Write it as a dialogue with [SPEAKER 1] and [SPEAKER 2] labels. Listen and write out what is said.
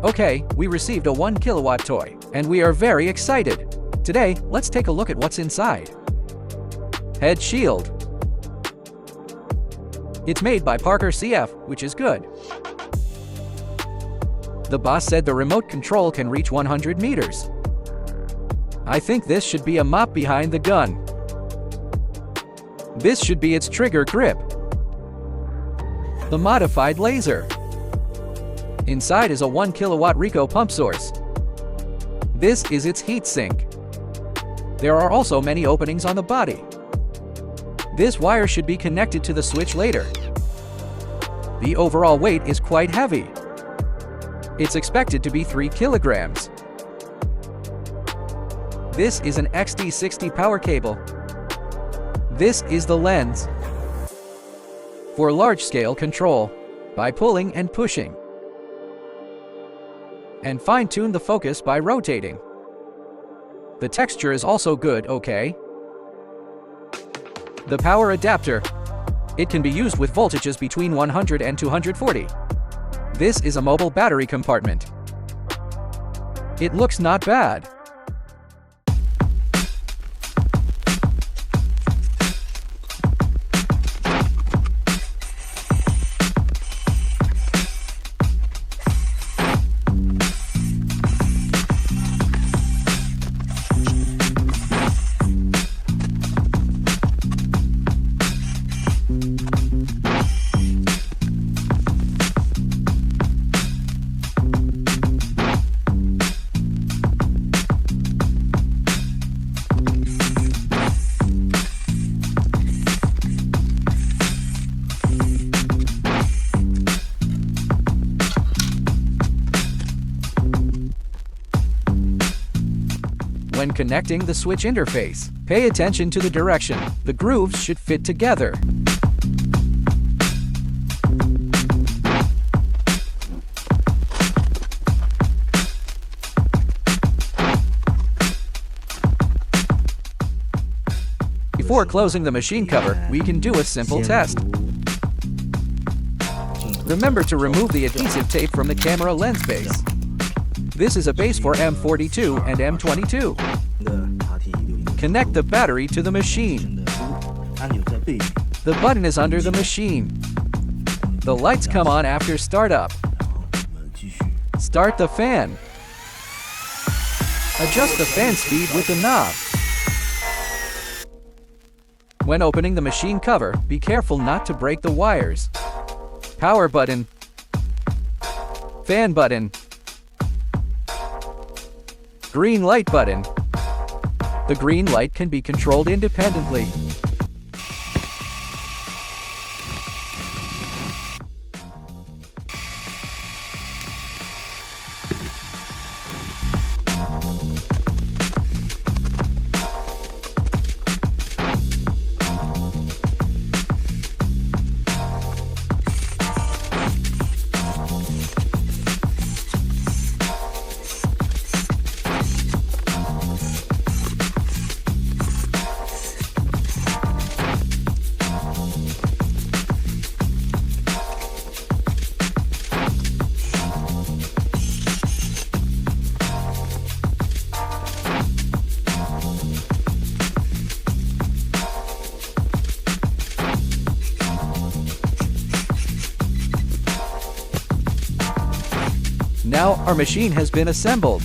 [SPEAKER 1] Okay, we received a 1 kilowatt toy, and we are very excited. Today, let's take a look at what's inside. Head shield. It's made by Parker CF, which is good. The boss said the remote control can reach 100 meters. I think this should be a mop behind the gun. This should be its trigger grip. The modified laser. Inside is a 1 kilowatt Raycus pump source. This is its heatsink. There are also many openings on the body. This wire should be connected to the switch later. The overall weight is quite heavy. It's expected to be 3 kilograms. This is an XD60 power cable. This is the lens. For large-scale control, by pulling and pushing. And fine-tune the focus by rotating. The texture is also good, okay? The power adapter. It can be used with voltages between 100 and 240. This is a mobile battery compartment. It looks not bad. When connecting the switch interface, pay attention to the direction. The grooves should fit together. Before closing the machine cover, we can do a simple test. Remember to remove the adhesive tape from the camera lens base. This is a base for M42 and M22. Connect the battery to the machine. The button is under the machine. The lights come on after startup. Start the fan. Adjust the fan speed with the knob. When opening the machine cover, be careful not to break the wires. Power button. Fan button. Green light button. The green light can be controlled independently. Now our machine has been assembled.